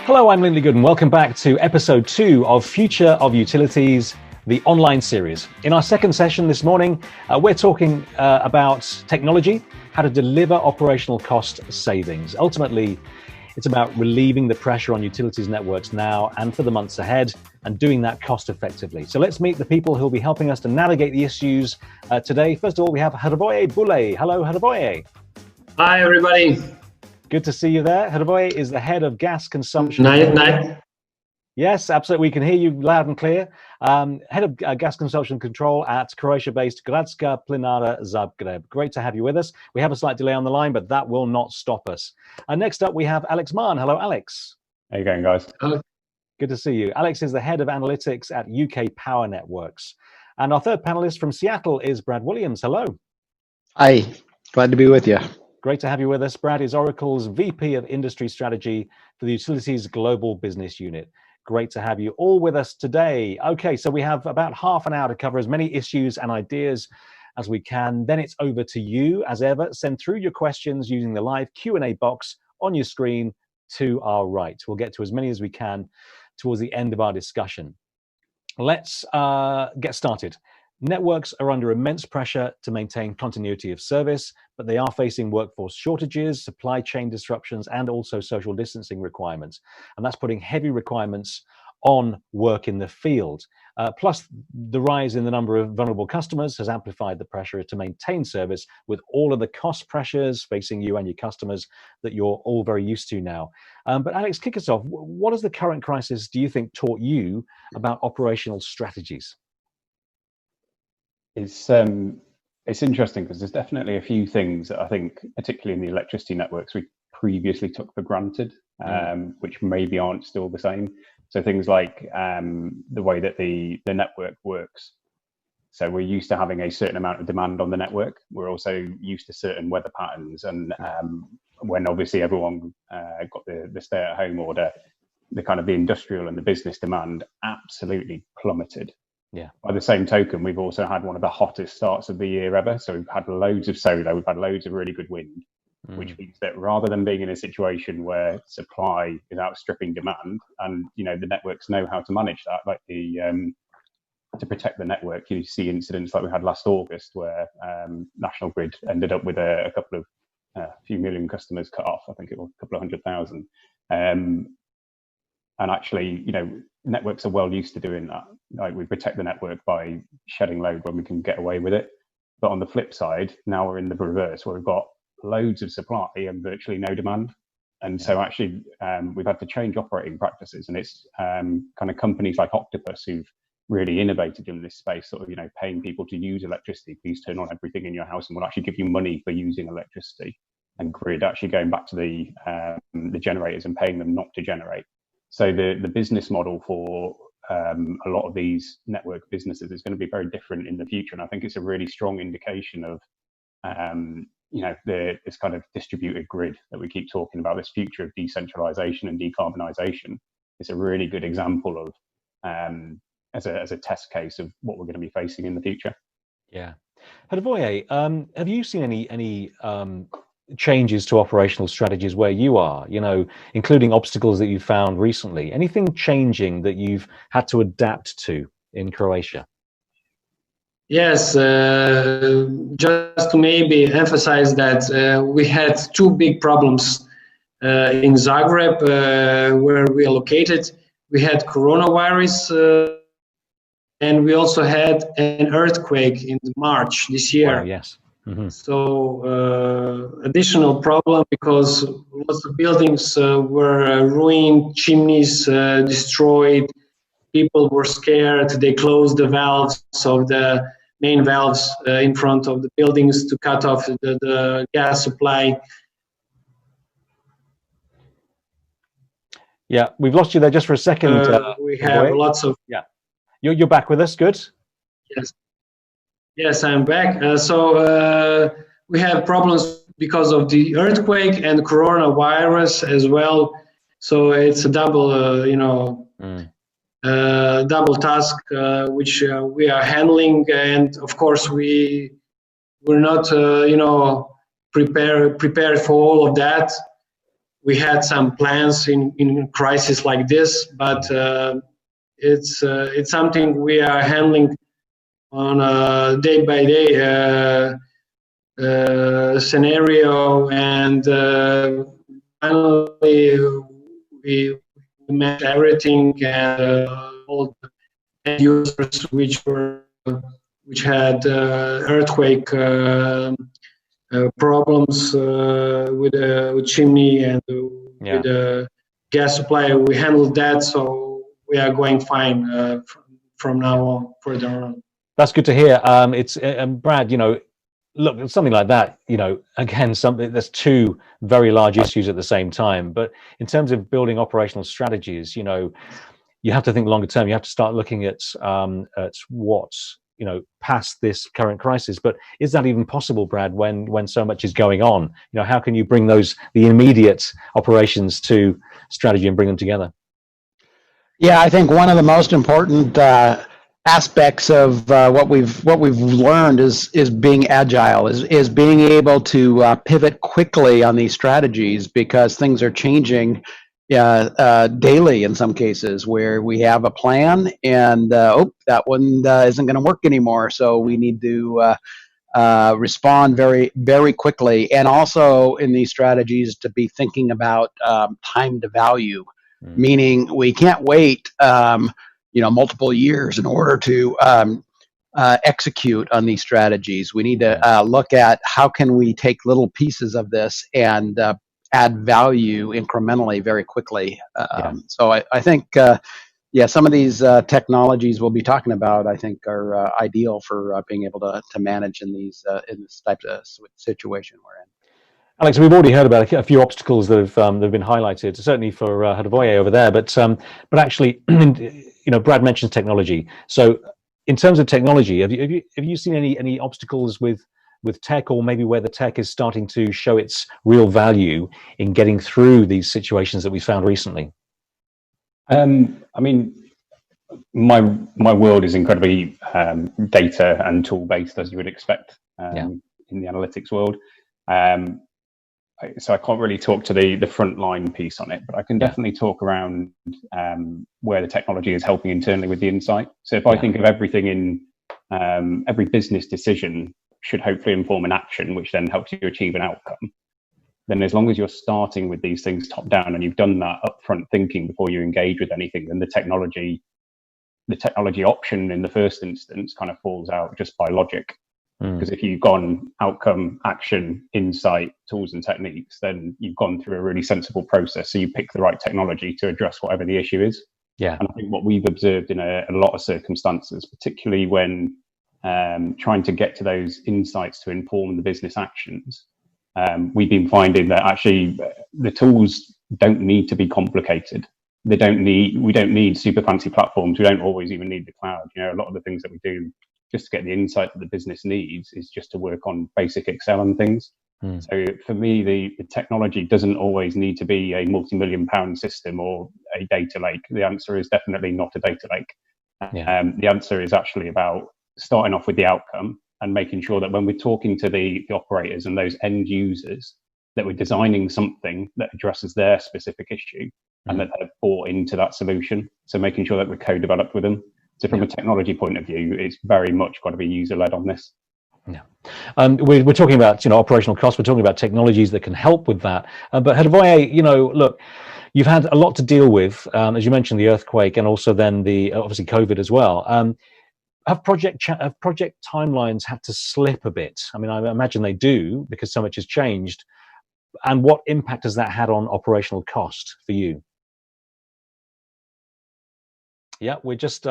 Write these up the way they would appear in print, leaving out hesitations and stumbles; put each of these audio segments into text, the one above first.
Hello, I'm Lindley Good and welcome back to episode 2 of Future of Utilities, the online series. In our second session this morning, we're talking about technology, how to deliver operational cost savings. Ultimately, it's about relieving the pressure on utilities networks now and for the months ahead, and doing that cost effectively. So let's meet the people who'll be helping us to navigate the issues today. First of all, we have Hrvoje Bule. Hello, Hrvoje. Hi, everybody. Good to see you there. Hrvoje is the head of gas consumption. Night. Yes, absolutely. We can hear you loud and clear. Head of gas consumption control at Croatia-based Gradska Plinara Zagreb. Great to have you with us. We have a slight delay on the line, but that will not stop us. Next up, we have Alex Mahon. Hello, Alex. How you going, guys? Good to see you. Alex is the head of analytics at UK Power Networks. And our third panelist from Seattle is Brad Williams. Hello. Hi, glad to be with you. Great to have you with us. Brad is Oracle's VP of Industry Strategy for the Utilities Global Business Unit. Great to have you all with us today. Okay, so we have about half an hour to cover as many issues and ideas as we can. Then it's over to you. As ever, send through your questions using the live Q&A box on your screen to our right. We'll get to as many as we can towards the end of our discussion. Let's get started. Networks are under immense pressure to maintain continuity of service, but they are facing workforce shortages, supply chain disruptions, and also social distancing requirements. And that's putting heavy requirements on work in the field. Plus, the rise in the number of vulnerable customers has amplified the pressure to maintain service with all of the cost pressures facing you and your customers that you're all very used to now. But Alex, kick us off. What has the current crisis, do you think, taught you about operational strategies? It's interesting because there's definitely a few things that I think, particularly in the electricity networks, we previously took for granted, which maybe aren't still the same. So things like the way that the network works. So we're used to having a certain amount of demand on the network. We're also used to certain weather patterns, and when obviously everyone got the stay-at-home order, the kind of the industrial and the business demand absolutely plummeted. Yeah. By the same token, we've also had one of the hottest starts of the year ever. So we've had loads of solar, we've had loads of really good wind, which means that rather than being in a situation where supply is outstripping demand, and the networks know how to manage that, like to protect the network, you see incidents like we had last August where National Grid ended up with a couple of few million customers cut off. I think it was a couple of 100,000. And actually, networks are well used to doing that. Like, we protect the network by shedding load when we can get away with it. But on the flip side, now we're in the reverse, where we've got loads of supply and virtually no demand. And so actually, we've had to change operating practices. And it's kind of companies like Octopus who've really innovated in this space, sort of, paying people to use electricity. Please turn on everything in your house and we'll actually give you money for using electricity. And Grid actually going back to the generators and paying them not to generate. So the business model for a lot of these network businesses is going to be very different in the future. And I think it's a really strong indication of, this kind of distributed grid that we keep talking about, this future of decentralization and decarbonization. It's a really good example of, as a test case of what we're going to be facing in the future. Yeah. Hrvoje, have you seen any changes to operational strategies where you are, including obstacles that you found recently? Anything changing that you've had to adapt to in Croatia? Yes, just to maybe emphasize that we had two big problems in Zagreb where we are located. We had coronavirus and we also had an earthquake in March this year. Wow, yes. Mm-hmm. So additional problem because lots of buildings were ruined, chimneys destroyed, people were scared, they closed the valves of the main valves in front of the buildings to cut off the gas supply. Yeah, we've lost you there just for a second. We have lots of... Yeah, you're back with us, good? Yes. Yes, I'm back. So we have problems because of the earthquake and coronavirus as well. So it's a double, double task which we are handling. And of course, we're not, prepared for all of that. we had some plans in crisis like this, but it's something we are handling on a day by day scenario, and finally we managed everything, and all the end users which had earthquake problems with chimney and with the gas supply, we handled that, so we are going fine from now on, further on. That's good to hear. It's Brad, look, something like that, again, there's two very large issues at the same time. But in terms of building operational strategies, you have to think longer term. You have to start looking at what's past this current crisis. But is that even possible, Brad, when so much is going on? How can you bring the immediate operations to strategy and bring them together? Yeah, I think one of the most important aspects of what we've learned is being agile, is being able to pivot quickly on these strategies, because things are changing daily in some cases, where we have a plan and that one isn't going to work anymore, so we need to respond very, very quickly. And also in these strategies to be thinking about time to value, meaning we can't wait multiple years in order to execute on these strategies. We need to look at how can we take little pieces of this and add value incrementally very quickly. So I think, some of these technologies we'll be talking about, I think, are ideal for being able to manage in this type of situation we're in. Alex, we've already heard about a few obstacles that have been highlighted, certainly for Hrvoje over there. But actually, Brad mentions technology. So, in terms of technology, have you seen any obstacles with tech, or maybe where the tech is starting to show its real value in getting through these situations that we found recently? I mean, my world is incredibly data and tool based, as you would expect in the analytics world. So I can't really talk to the frontline piece on it, but I can definitely talk around where the technology is helping internally with the insight. So if I think of everything in every business decision should hopefully inform an action, which then helps you achieve an outcome, then as long as you're starting with these things top down and you've done that upfront thinking before you engage with anything, then the technology option in the first instance kind of falls out just by logic. Because if you've gone outcome, action, insight, tools and techniques, then you've gone through a really sensible process. So you pick the right technology to address whatever the issue is. And I think what we've observed in a lot of circumstances, particularly when trying to get to those insights to inform the business actions, we've been finding that actually the tools don't need to be complicated. We don't need super fancy platforms. We don't always even need the cloud. A lot of the things that we do just to get the insight that the business needs is just to work on basic Excel and things. So for me, the technology doesn't always need to be a multi-million-pound system or a data lake. The answer is definitely not a data lake. The answer is actually about starting off with the outcome and making sure that when we're talking to the operators and those end users, that we're designing something that addresses their specific issue and that they've bought into that solution. So making sure that we're co-developed with them. So from a technology point of view, it's very much got to be user-led on this. We're talking about operational costs. We're talking about technologies that can help with that. But Hrvoje, look, you've had a lot to deal with, as you mentioned, the earthquake and also then the obviously COVID as well. Have project timelines had to slip a bit? I mean, I imagine they do because so much has changed. And what impact has that had on operational cost for you? We're just.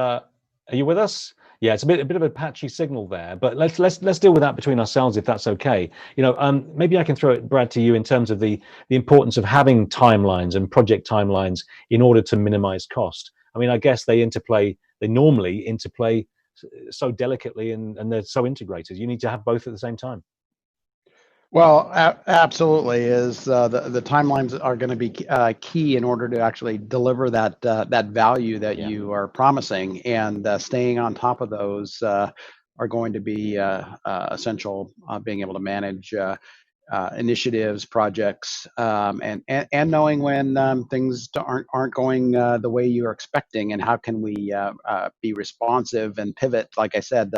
Are you with us? Yeah, it's a bit of a patchy signal there, but let's deal with that between ourselves if that's okay. Maybe I can throw it, Brad, to you in terms of the importance of having timelines and project timelines in order to minimize cost. I mean, I guess they normally interplay so delicately and they're so integrated. You need to have both at the same time. Well, absolutely is the timelines are going to be key in order to actually deliver that value that you are promising, and staying on top of those are going to be essential. Being able to manage initiatives, projects, and knowing when things aren't going the way you're expecting, and how can we be responsive and pivot. Like I said,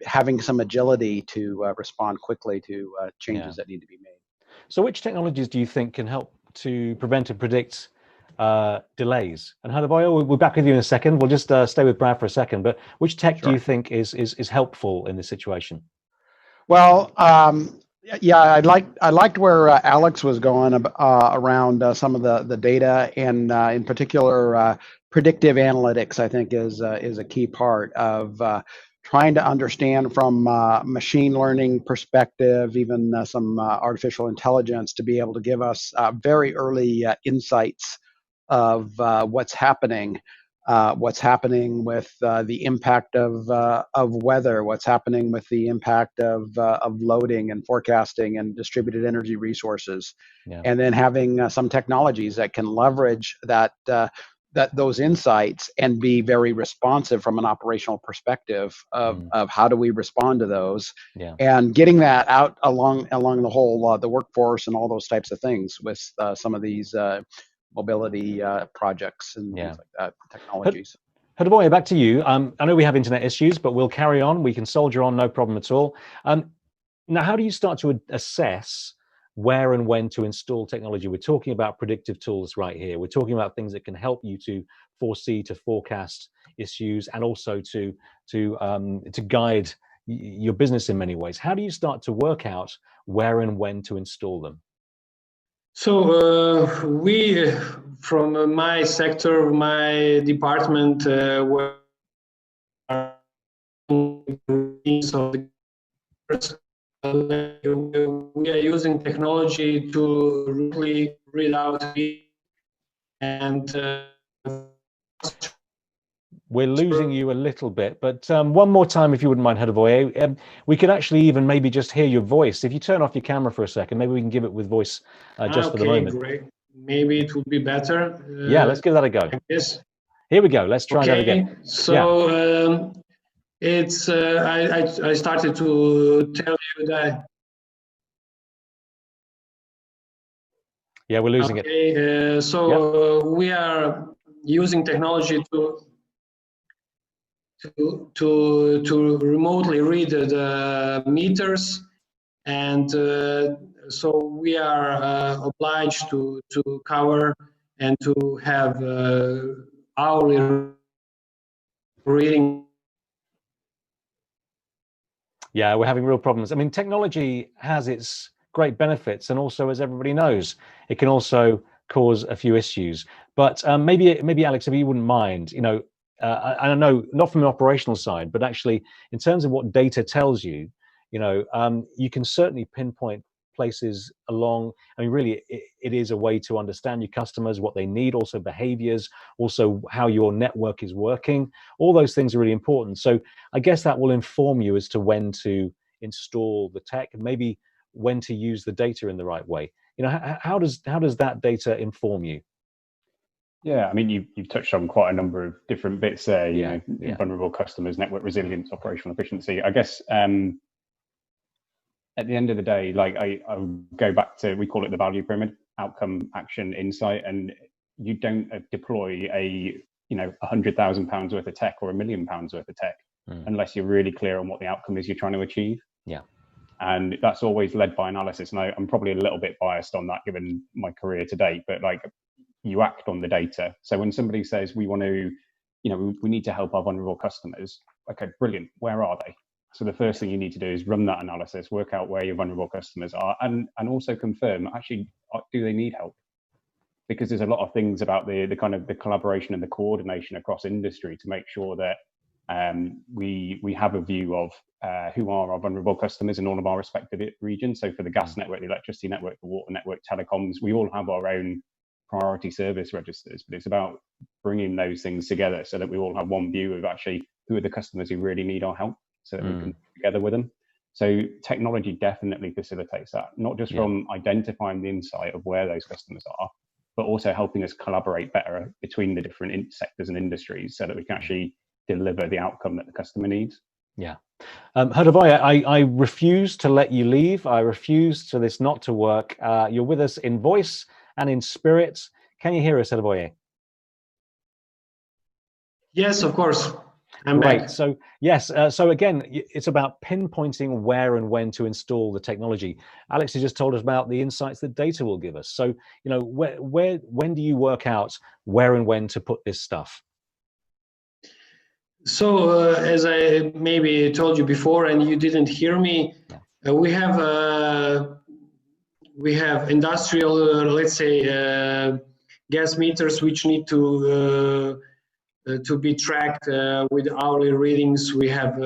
having some agility to respond quickly to changes that need to be made. So which technologies do you think can help to prevent and predict delays? And Hrvoje, we'll be back with you in a second. We'll just stay with Brad for a second. But which tech do you think is helpful in this situation? Well, yeah, I liked where Alex was going around some of the data, and in particular, predictive analytics. I think is a key part of trying to understand from machine learning perspective, even some artificial intelligence, to be able to give us very early insights of what's happening with the impact of weather, what's happening with the impact of loading and forecasting and distributed energy resources, and then having some technologies that can leverage those insights and be very responsive from an operational perspective of how do we respond to those, and getting that out along the whole the workforce and all those types of things with some of these mobility projects and things like that, technologies. Hrvoje, back to you. I know we have internet issues, but we'll carry on. We can soldier on, no problem at all. Now, how do you start to assess where and when to install technology? We're talking about predictive tools right here. We're talking about things that can help you to foresee, to forecast issues, and also to guide your business in many ways. How do you start to work out where and when to install them? So we, from my sector, my department, were we are using technology to really read out and we're losing you a little bit, but one more time, if you wouldn't mind, Hrvoje. We could actually even maybe just hear your voice. If you turn off your camera for a second, maybe we can give it with voice just for the moment. Great. Maybe it would be better. Yeah, let's give that a go. Yes. Here we go. Let's try that again. So it's I started to tell you that. Yeah, we're losing it. So we are using technology to remotely read the meters, and so we are obliged to cover and to have hourly reading. Yeah, we're having real problems. I mean, technology has its great benefits, and also, as everybody knows, it can also cause a few issues. But maybe Alex, if you wouldn't mind, I don't know, not from an operational side, but actually in terms of what data tells you, you can certainly pinpoint places along. I mean, really, it is a way to understand your customers, what they need, also behaviors, also how your network is working. All those things are really important. So I guess that will inform you as to when to install the tech, and maybe when to use the data in the right way. How does that data inform you? Yeah, I mean, you've touched on quite a number of different bits there. Vulnerable customers, network resilience, operational efficiency. I guess at the end of the day, like I go back to, we call it the value pyramid: outcome, action, insight. And you don't deploy a £100,000 worth of tech or £1 million worth of tech unless you're really clear on what the outcome is you're trying to achieve. Yeah. And that's always led by analysis. And I'm probably a little bit biased on that given my career to date, but like, you act on the data. So when somebody says we want to, we need to help our vulnerable customers, okay, brilliant, where are they? So the first thing you need to do is run that analysis, work out where your vulnerable customers are, and also confirm, actually, do they need help? Because there's a lot of things about the kind of the collaboration and the coordination across industry to make sure that we have a view of who are our vulnerable customers in all of our respective regions. So for the gas network, the electricity network, the water network, telecoms, we all have our own priority service registers, but it's about bringing those things together so that we all have one view of actually who are the customers who really need our help, so that we can work together with them. So technology definitely facilitates that, not just from identifying the insight of where those customers are, but also helping us collaborate better between the different sectors and industries so that we can actually deliver the outcome that the customer needs. Yeah. Hrvoje, I refuse to let you leave. I refuse for this not to work. You're with us in voice and in spirit. Can you hear us, Hrvoje? Yes, of course. I'm Great. back. So yes. So again, it's about pinpointing where and when to install the technology. Alex has just told us about the insights that data will give us. So, you know, when do you work out where and when to put this stuff? So as I maybe told you before, and you didn't hear me, we have industrial, let's say, gas meters which need to be tracked with hourly readings. We have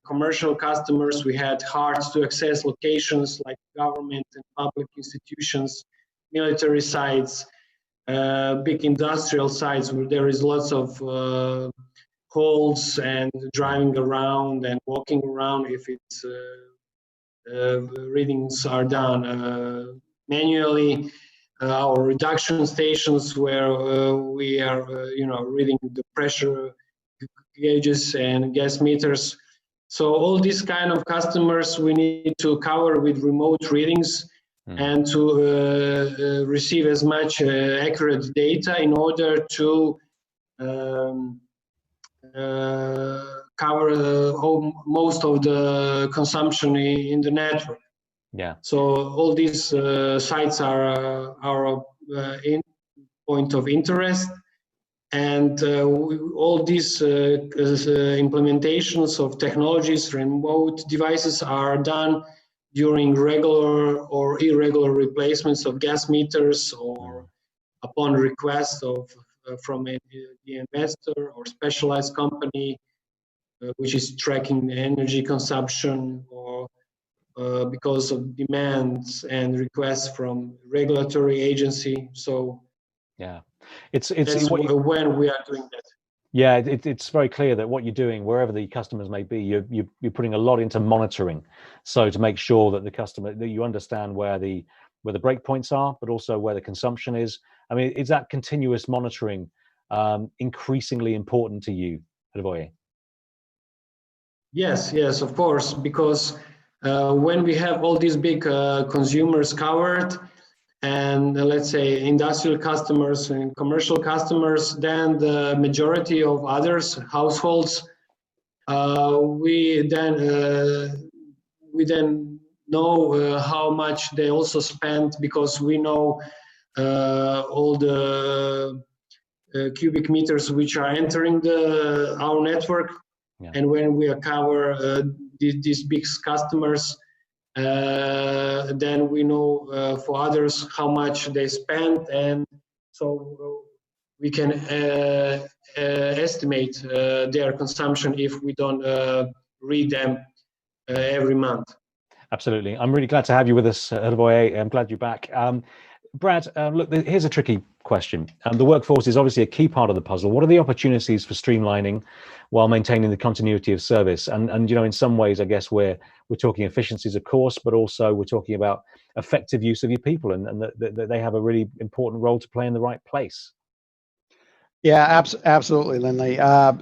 commercial customers. We had hard to access locations like government and public institutions, military sites, big industrial sites where there is lots of calls and driving around and walking around if it's readings are done manually. Our reduction stations where we are, reading the pressure gauges and gas meters. So all these kind of customers we need to cover with remote readings and to receive as much accurate data in order to cover most of the consumption in the network. Yeah. So all these sites are our point of interest, and all these implementations of technologies, remote devices, are done during regular or irregular replacements of gas meters or upon request of from the investor or specialized company which is tracking the energy consumption, or because of demands and requests from regulatory agency. So yeah, that's when we are doing that. Yeah, it's very clear that what you're doing, wherever the customers may be, you're putting a lot into monitoring, so to make sure that the customer, that you understand where the breakpoints are, but also where the consumption is. I mean, is that continuous monitoring increasingly important to you, Hrvoje? Yes, of course, because when we have all these big consumers covered, and let's say industrial customers and commercial customers, then the majority of others, households, we then know how much they also spend, because we know all the cubic meters which are entering our network. Yeah. And when we cover these big customers, then we know for others how much they spend, and so we can estimate their consumption if we don't read them every month. Absolutely. I'm really glad to have you with us, Hrvoje. I'm glad you're back. Brad, look, here's a tricky question. The workforce is obviously a key part of the puzzle. What are the opportunities for streamlining while maintaining the continuity of service? And you know, in some ways, I guess we're talking efficiencies, of course, but also we're talking about effective use of your people, and that they have a really important role to play in the right place. Yeah, absolutely, Lindley.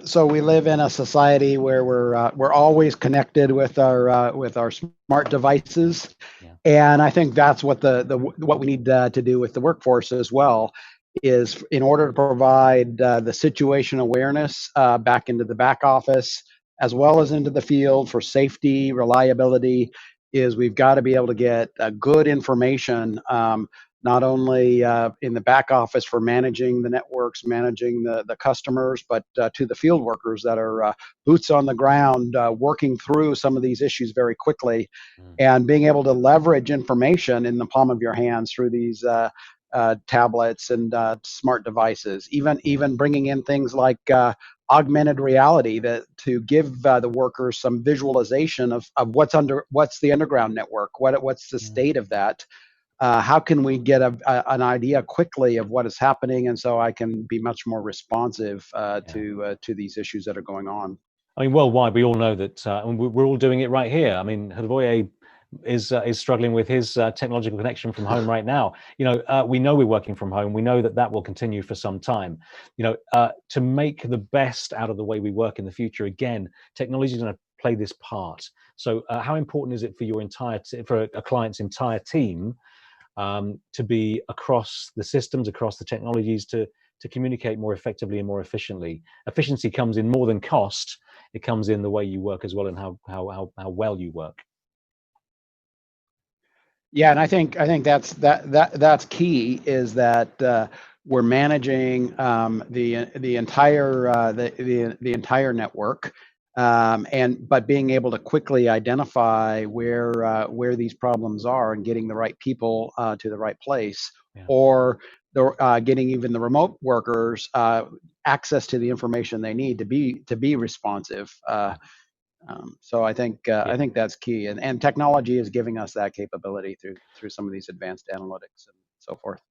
So we live in a society where we're always connected with our smart devices, yeah. And I think that's what what we need to do with the workforce as well, is in order to provide the situation awareness back into the back office as well as into the field for safety, reliability, is we've got to be able to get good information. Not only in the back office for managing the networks, managing the customers, but to the field workers that are boots on the ground, working through some of these issues very quickly, and being able to leverage information in the palm of your hands through these tablets and smart devices. Even bringing in things like augmented reality to give the workers some visualization of what's the underground network, what's the state of that. How can we get an idea quickly of what is happening, and so I can be much more responsive to these issues that are going on. I mean, worldwide, we all know that we're all doing it right here. I mean, Hrvoje is struggling with his technological connection from home right now. You know, we know we're working from home. We know that will continue for some time. You know, to make the best out of the way we work in the future, again, technology is going to play this part. So how important is it for your for a client's entire team to be across the systems, across the technologies, to communicate more effectively and more efficiently? Efficiency comes in more than cost. It comes in the way you work as well, and how well you work. Yeah, and I think that's key, is that we're managing the entire network, but being able to quickly identify where these problems are, and getting the right people to the right place, Yeah. or getting even the remote workers access to the information they need to be responsive. So I think that's key, and technology is giving us that capability through some of these advanced analytics and so forth.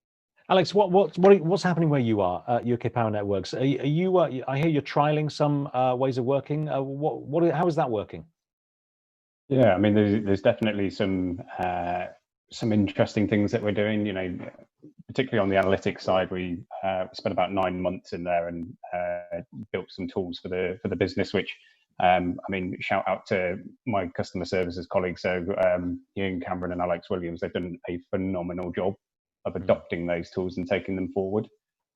Alex, what's happening where you are at UK Power Networks? Are you I hear you're trialing some ways of working. How is that working? Yeah, I mean, there's definitely some interesting things that we're doing. You know, particularly on the analytics side, we spent about 9 months in there and built some tools for the business, which I mean, shout out to my customer services colleagues. So Ian Cameron and Alex Williams, they've done a phenomenal job of adopting those tools and taking them forward.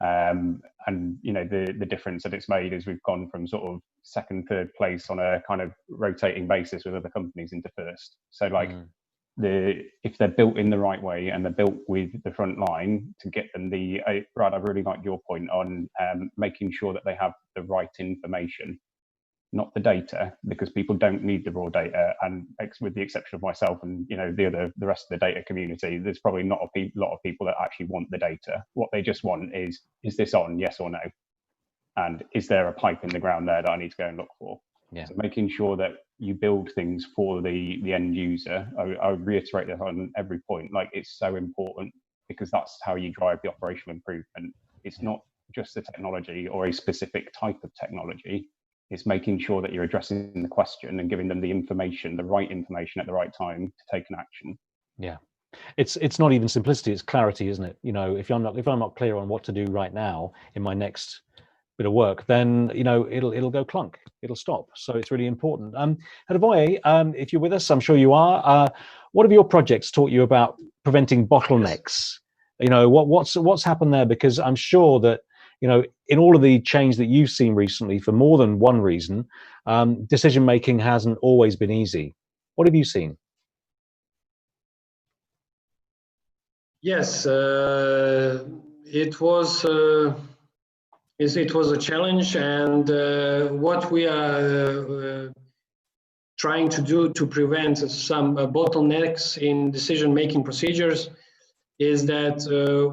And you know, the difference that it's made is we've gone from sort of second, third place on a kind of rotating basis with other companies into first. So like if they're built in the right way and they're built with the front line to get them Brad, I really like your point on making sure that they have the right information, not the data, because people don't need the raw data. And with the exception of myself and, you know, the rest of the data community, there's probably not a lot of people that actually want the data. What they just want is this on, yes or no? And is there a pipe in the ground there that I need to go and look for? Yeah. So making sure that you build things for the end user. I reiterate that on every point. Like, it's so important, because that's how you drive the operational improvement. It's not just the technology or a specific type of technology. It's making sure that you're addressing the question and giving them the information, the right information at the right time to take an action. Yeah, it's not even simplicity; it's clarity, isn't it? You know, if I'm not clear on what to do right now in my next bit of work, then, you know, it'll go clunk, it'll stop. So it's really important. Hrvoje, if you're with us, I'm sure you are. What have your projects taught you about preventing bottlenecks? You know, what's happened there? Because I'm sure that, you know, in all of the change that you've seen recently, for more than one reason, decision making hasn't always been easy. What have you seen? Yes, it was a challenge, and what we are trying to do to prevent some bottlenecks in decision-making procedures is that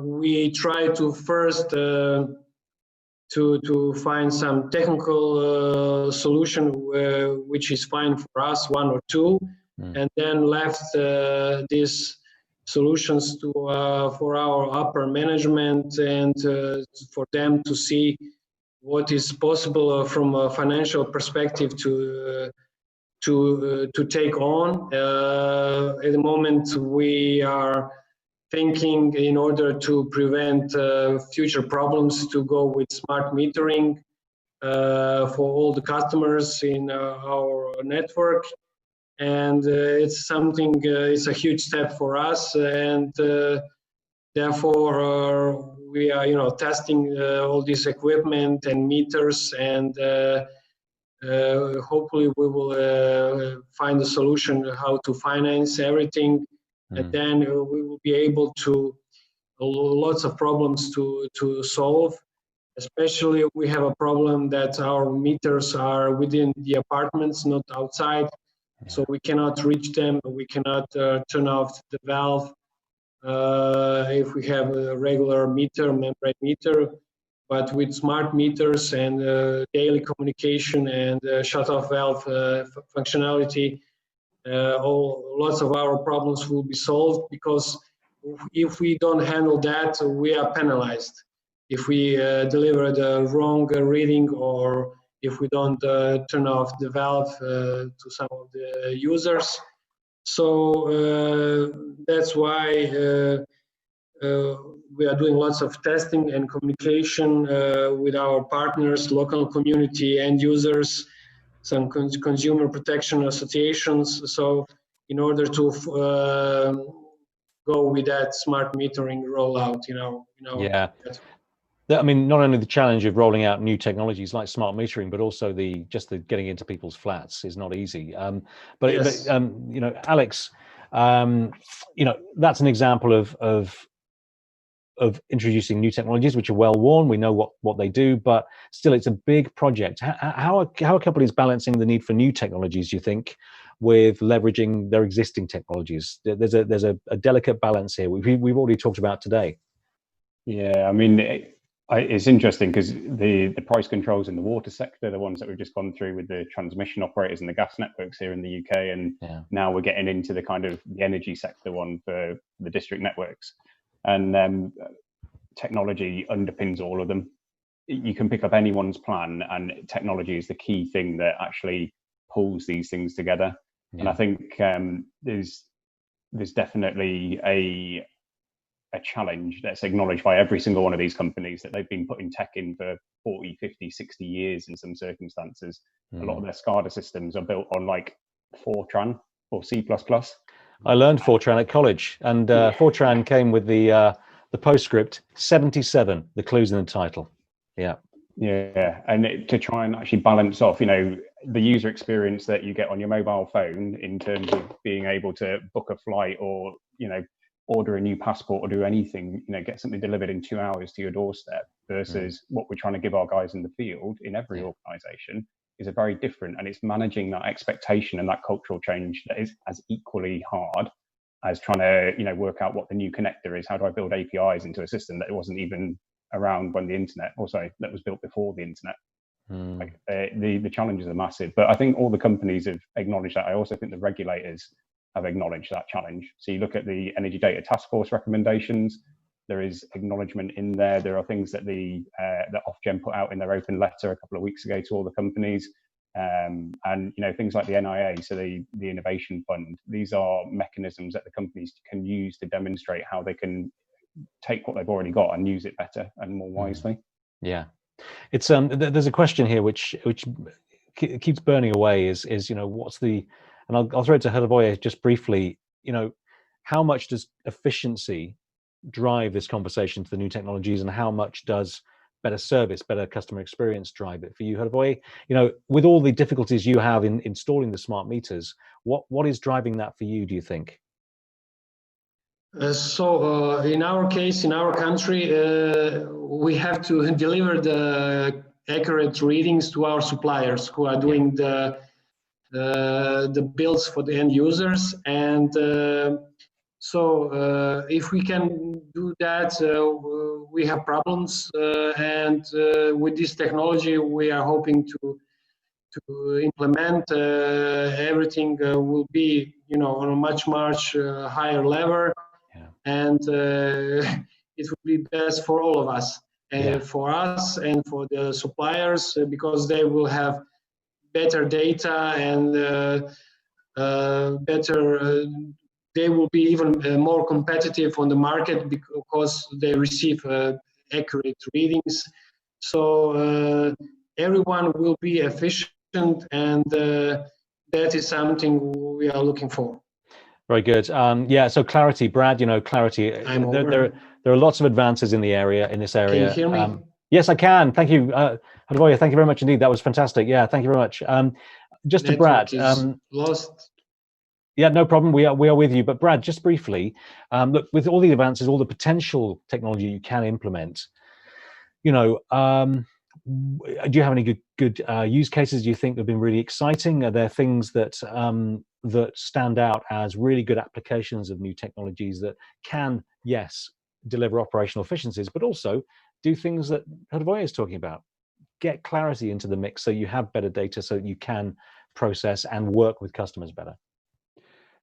we try to first to find some technical solution which is fine for us, one or two, and then left these solutions to for our upper management, and for them to see what is possible from a financial perspective to take on. At the moment, we are thinking, in order to prevent future problems, to go with smart metering for all the customers in our network. And it's something, it's a huge step for us, and therefore we are, you know, testing all this equipment and meters, and hopefully we will find a solution how to finance everything, and then we will be able to lots of problems to solve. Especially we have a problem that our meters are within the apartments, not outside. So we cannot reach them, we cannot turn off the valve if we have a regular meter, membrane meter. But with smart meters and daily communication and shut-off valve functionality, lots of our problems will be solved, because if we don't handle that, we are penalized. If we deliver the wrong reading, or if we don't turn off the valve to some of the users. So that's why we are doing lots of testing and communication with our partners, local community, end users, some consumer protection associations. So in order to go with that smart metering rollout, Yeah. I mean, not only the challenge of rolling out new technologies like smart metering, but also the getting into people's flats is not easy. Yes. Alex, that's an example of introducing new technologies which are well worn. We know what they do, but still, it's a big project. How are companies balancing the need for new technologies, do you think, with leveraging their existing technologies? There's a delicate balance here. We've already talked about today. Yeah, I mean, it's interesting because the price controls in the water sector, the ones that we've just gone through with the transmission operators and the gas networks here in the UK, and now we're getting into the kind of the energy sector one for the district networks. And technology underpins all of them. You can pick up anyone's plan, and technology is the key thing that actually pulls these things together. Yeah. And I think there's definitely a challenge that's acknowledged by every single one of these companies, that they've been putting tech in for 40, 50, 60 years in some circumstances. A lot of their SCADA systems are built on like Fortran or C++. I learned Fortran at college, and Fortran came with the postscript 77, the clues in the title. Yeah. And to try and actually balance off, the user experience that you get on your mobile phone in terms of being able to book a flight or, order a new passport or do anything, get something delivered in 2 hours to your doorstep versus what we're trying to give our guys in the field in every organization is a very different, and it's managing that expectation and that cultural change that is as equally hard as trying to, work out what the new connector is. How do I build APIs into a system that wasn't even around when the internet, that was built before the internet? Like, the challenges are massive, but I think all the companies have acknowledged that. I also think the regulators have acknowledged that challenge. So you look at the Energy Data Task Force recommendations, there is acknowledgement in there. There are things that that Ofgem put out in their open letter a couple of weeks ago to all the companies. And things like the NIA, so the Innovation Fund, these are mechanisms that the companies can use to demonstrate how they can take what they've already got and use it better and more wisely. Yeah, it's there's a question here which keeps burning away is what's the, and I'll throw it to Hrvoje just briefly. How much does efficiency drive this conversation to the new technologies, and how much does better service, better customer experience drive it for you, Hrvoje? With all the difficulties you have in installing the smart meters, what is driving that for you, do you think? So in our case, in our country, we have to deliver the accurate readings to our suppliers who are doing the builds for the end users. And so if we can do that, we have problems. And with this technology, we are hoping to implement everything will be, on a much higher level. And it will be best for all of us, and for us and for the suppliers, because they will have better data and they will be even more competitive on the market because they receive accurate readings. So everyone will be efficient, and that is something we are looking for. Very good. So clarity, Brad. Clarity. There are lots of advances in this area. Can you hear me? Yes, I can. Thank you, Hrvoje. Thank you very much indeed. That was fantastic. Yeah, thank you very much. Just to Brad. Lost. Yeah, no problem. We are with you. But Brad, just briefly, look, with all the advances, all the potential technology you can implement, do you have any good use cases do you think have been really exciting? Are there things that stand out as really good applications of new technologies that can, yes, deliver operational efficiencies, but also do things that Hrvoje is talking about? Get clarity into the mix so you have better data so that you can process and work with customers better.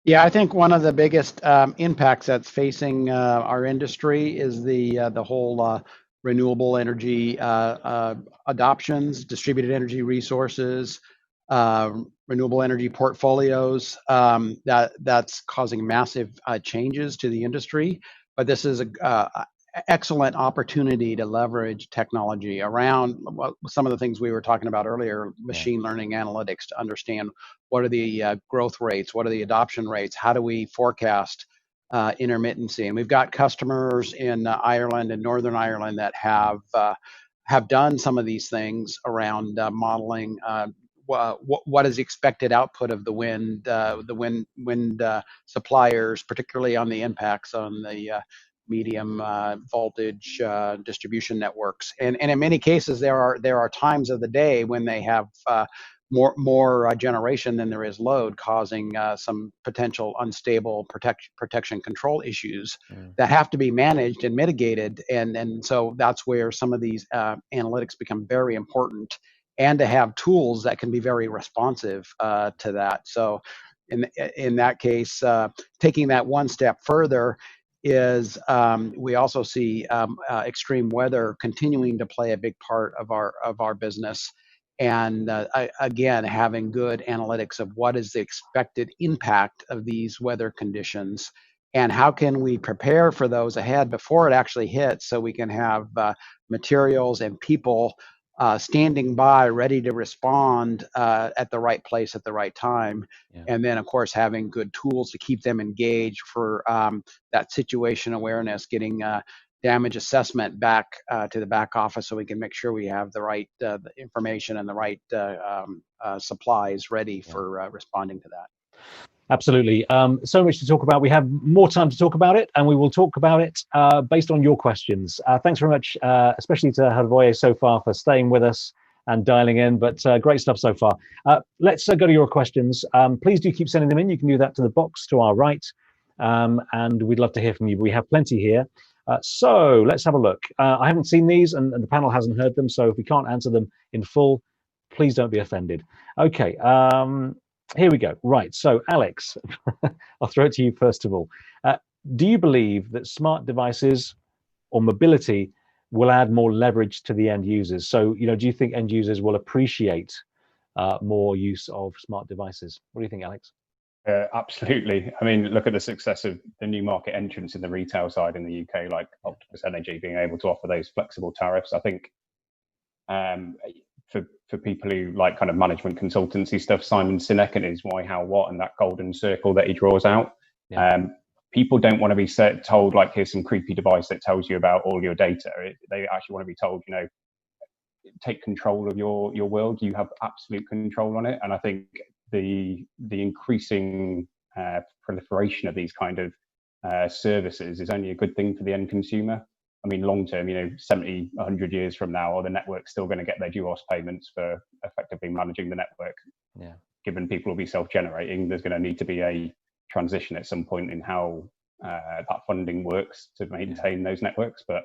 Yeah, I think one of the biggest impacts that's facing our industry is the whole renewable energy adoptions, distributed energy resources, renewable energy portfolios. That's causing massive changes to the industry. But this is excellent opportunity to leverage technology around some of the things we were talking about earlier, machine learning analytics, to understand what are the growth rates, what are the adoption rates, how do we forecast intermittency. And we've got customers in Ireland and Northern Ireland that have done some of these things around modeling what is the expected output of the wind suppliers, particularly on the impacts on the medium voltage distribution networks. And in many cases, there are times of the day when they have more generation than there is load, causing some potential unstable protection control issues that have to be managed and mitigated. And so that's where some of these analytics become very important, and to have tools that can be very responsive to that. So in that case, taking that one step further, is we also see extreme weather continuing to play a big part of our business, and again, having good analytics of what is the expected impact of these weather conditions, and how can we prepare for those ahead before it actually hits, so we can have materials and people standing by, ready to respond at the right place at the right time. And then, of course, having good tools to keep them engaged for that situation awareness, getting damage assessment back to the back office, so we can make sure we have the right information and the right supplies ready for responding to that. Absolutely. So much to talk about. We have more time to talk about it, and we will talk about it based on your questions. Thanks very much, especially to Hrvoje so far, for staying with us and dialing in, but great stuff so far. Let's go to your questions. Please do keep sending them in. You can do that to the box to our right, and we'd love to hear from you. We have plenty here. So let's have a look. I haven't seen these, and the panel hasn't heard them, so if we can't answer them in full, please don't be offended. Okay. Here we go. Right. So, Alex, I'll throw it to you first of all. Do you believe that smart devices or mobility will add more leverage to the end users? So, do you think end users will appreciate more use of smart devices? What do you think, Alex? Absolutely. I mean, look at the success of the new market entrants in the retail side in the UK, like Octopus Energy, being able to offer those flexible tariffs. I think for people who like kind of management consultancy stuff, Simon Sinek and his Why, How, What, and that golden circle that he draws out. People don't want to be told, like, here's some creepy device that tells you about all your data. They actually want to be told, take control of your world. You have absolute control on it. And I think the increasing proliferation of these kind of services is only a good thing for the end consumer. I mean, long term, 70, 100 years from now, are the network's still going to get their duos payments for effectively managing the network? Given people will be self-generating, there's going to need to be a transition at some point in how that funding works to maintain those networks. But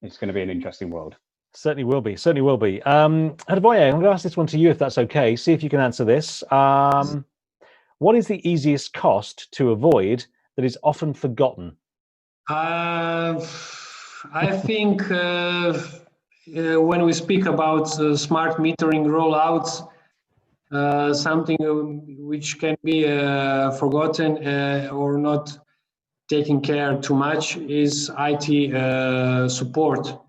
it's going to be an interesting world. Certainly will be. Certainly will be. Hrvoje, I'm going to ask this one to you, if that's okay. See if you can answer this. What is the easiest cost to avoid that is often forgotten? I think when we speak about smart metering rollouts, something which can be forgotten or not taken care too much is IT support,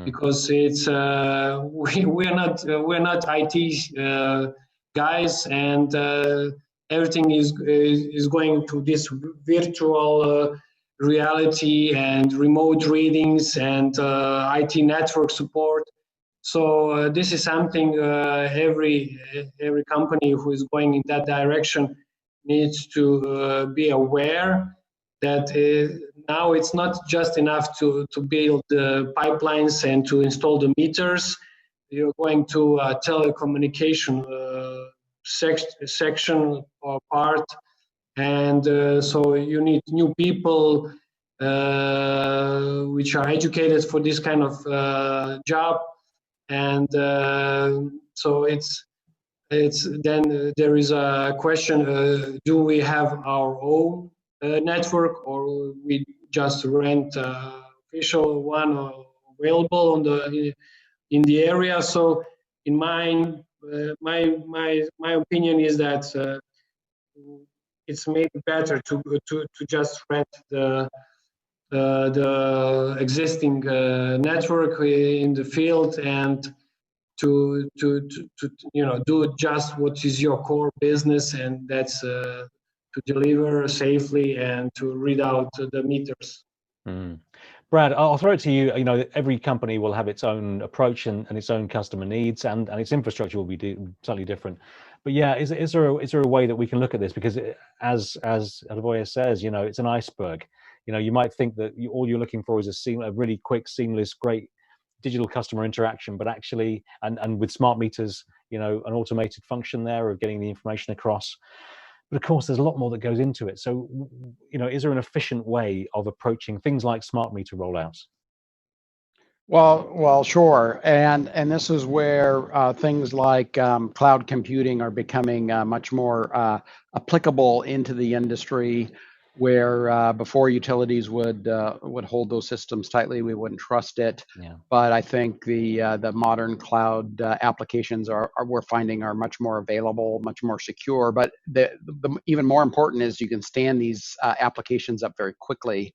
because it's we're not IT guys, and everything is going to this virtual reality and remote readings and IT network support. So this is something every company who is going in that direction needs to be aware that now it's not just enough to build the pipelines and to install the meters. You're going to a telecommunication section or part. And so you need new people which are educated for this kind of job, and so it's then there is a question: do we have our own network, or we just rent official one available in the area? So, in my opinion is that. It's maybe better to just rent the the existing network in the field and to do just what is your core business, and that's to deliver safely and to read out the meters. Brad, I'll throw it to you. Every company will have its own approach and its own customer needs, and its infrastructure will be slightly different. But yeah, is there a way that we can look at this? Because as Hrvoje says, it's an iceberg. You might think that all you're looking for is a really quick, seamless, great digital customer interaction, but actually, and with smart meters, an automated function there of getting the information across. But of course, there's a lot more that goes into it. So, is there an efficient way of approaching things like smart meter rollouts? Well, sure. And this is where things like cloud computing are becoming much more applicable into the industry, where before utilities would hold those systems tightly, we wouldn't trust it. Yeah. But I think the modern cloud applications we're finding are much more available, much more secure. But the even more important is you can stand these applications up very quickly.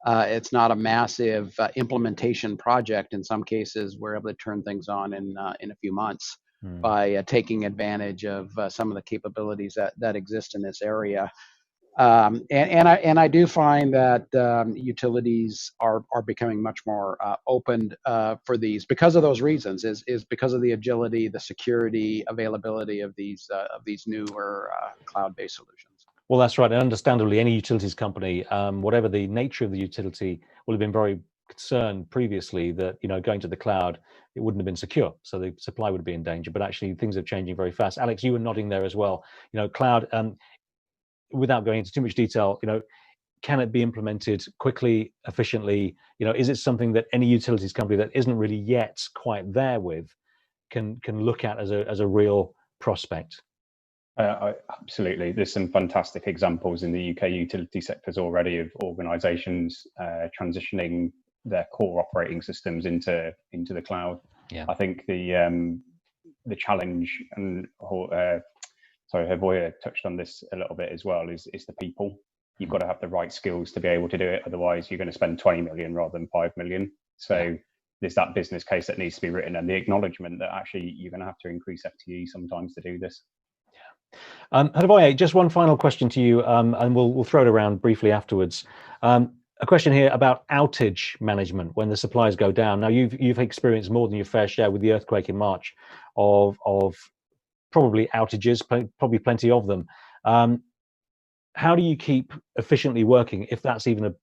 It's not a massive implementation project. In some cases, we're able to turn things on in a few months by taking advantage of some of the capabilities that exist in this area. And I do find that utilities are becoming much more open for these because of those reasons. Is because of the agility, the security, availability of these newer cloud-based solutions. Well, that's right. And understandably, any utilities company, whatever the nature of the utility, will have been very concerned previously that going to the cloud, it wouldn't have been secure, so the supply would be in danger. But actually, things are changing very fast. Alex, you were nodding there as well. Cloud. Without going into too much detail, can it be implemented quickly, efficiently? Is it something that any utilities company that isn't really yet quite there with can look at as a real prospect? Absolutely. There's some fantastic examples in the UK utility sectors already of organisations transitioning their core operating systems into the cloud. Yeah. I think the challenge, and Hrvoje touched on this a little bit as well, is the people. You've got to have the right skills to be able to do it. Otherwise, you're going to spend 20 million rather than 5 million. So there's that business case that needs to be written, and the acknowledgement that actually you're going to have to increase FTE sometimes to do this. Hrvoje, just one final question to you, and we'll throw it around briefly afterwards. A question here about outage management when the supplies go down. Now, you've experienced more than your fair share with the earthquake in March of probably outages, probably plenty of them. How do you keep efficiently working, if that's even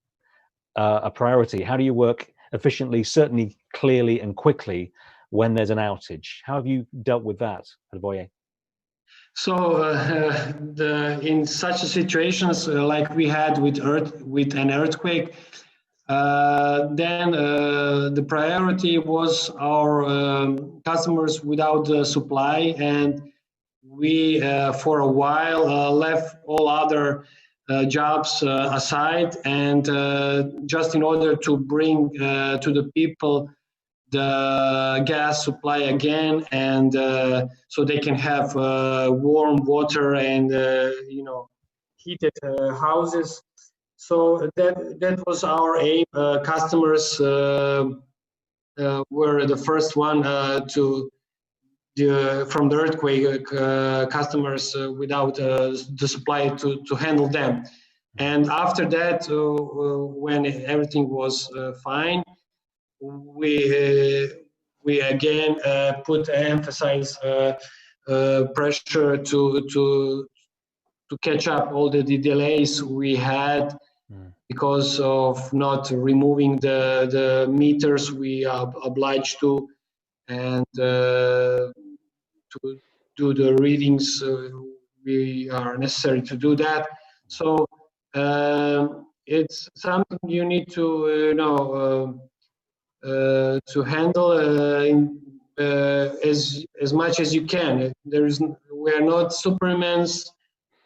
a priority? How do you work efficiently, certainly clearly and quickly when there's an outage? How have you dealt with that, Hrvoje? So in such situations like we had with an earthquake, then the priority was our customers without the supply, and we for a while left all other jobs aside, and just in order to bring to the people the gas supply again, and so they can have warm water and heated houses. So that was our aim. Customers were the first one from the earthquake, customers without the supply to handle them. And after that, when everything was fine, we again put emphasis pressure to catch up all the delays we had because of not removing the meters we are obliged to, and to do the readings we are necessary to do that. So it's something you need to handle as much as you can. We are not Supermans,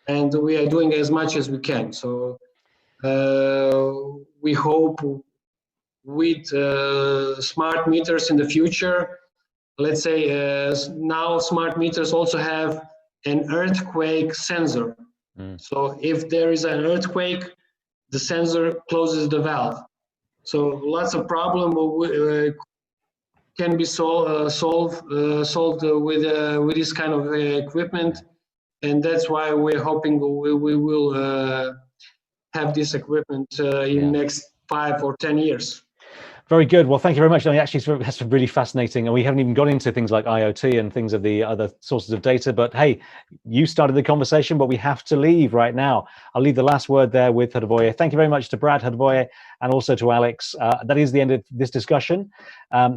and we are doing as much as we can. So we hope with smart meters in the future, let's say now smart meters also have an earthquake sensor. So if there is an earthquake, the sensor closes the valve. So lots of problem can be solved with this kind of equipment, and that's why we're hoping we will have this equipment in next 5 or 10 years. Very good. Well, thank you very much. I mean, actually, that's really fascinating. And we haven't even got into things like IoT and things of the other sources of data. But hey, you started the conversation, but we have to leave right now. I'll leave the last word there with Hrvoje. Thank you very much to Brad, Hrvoje, and also to Alex. That is the end of this discussion.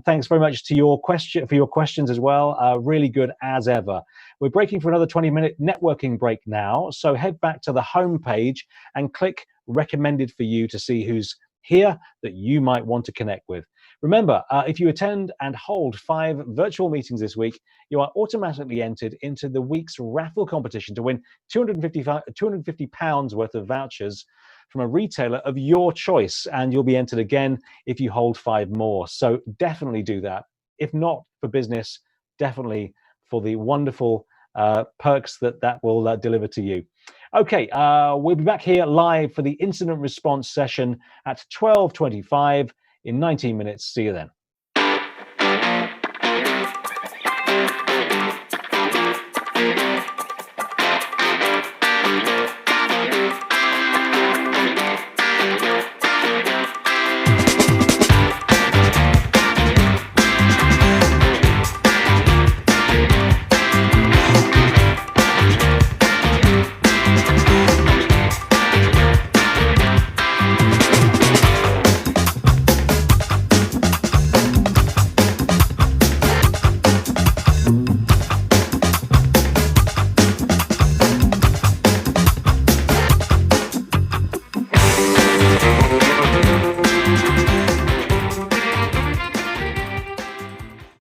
Thanks very much to your questions as well. Really good as ever. We're breaking for another 20-minute networking break now. So head back to the home page and click recommended for you to see who's here that you might want to connect with. Remember, if you attend and hold 5 virtual meetings this week, you are automatically entered into the week's raffle competition to win £250 worth of vouchers from a retailer of your choice, and you'll be entered again if you hold 5 more. So definitely do that. If not for business, definitely for the wonderful perks that will deliver to you. Okay, we'll be back here live for the incident response session at 12:25 in 19 minutes. See you then.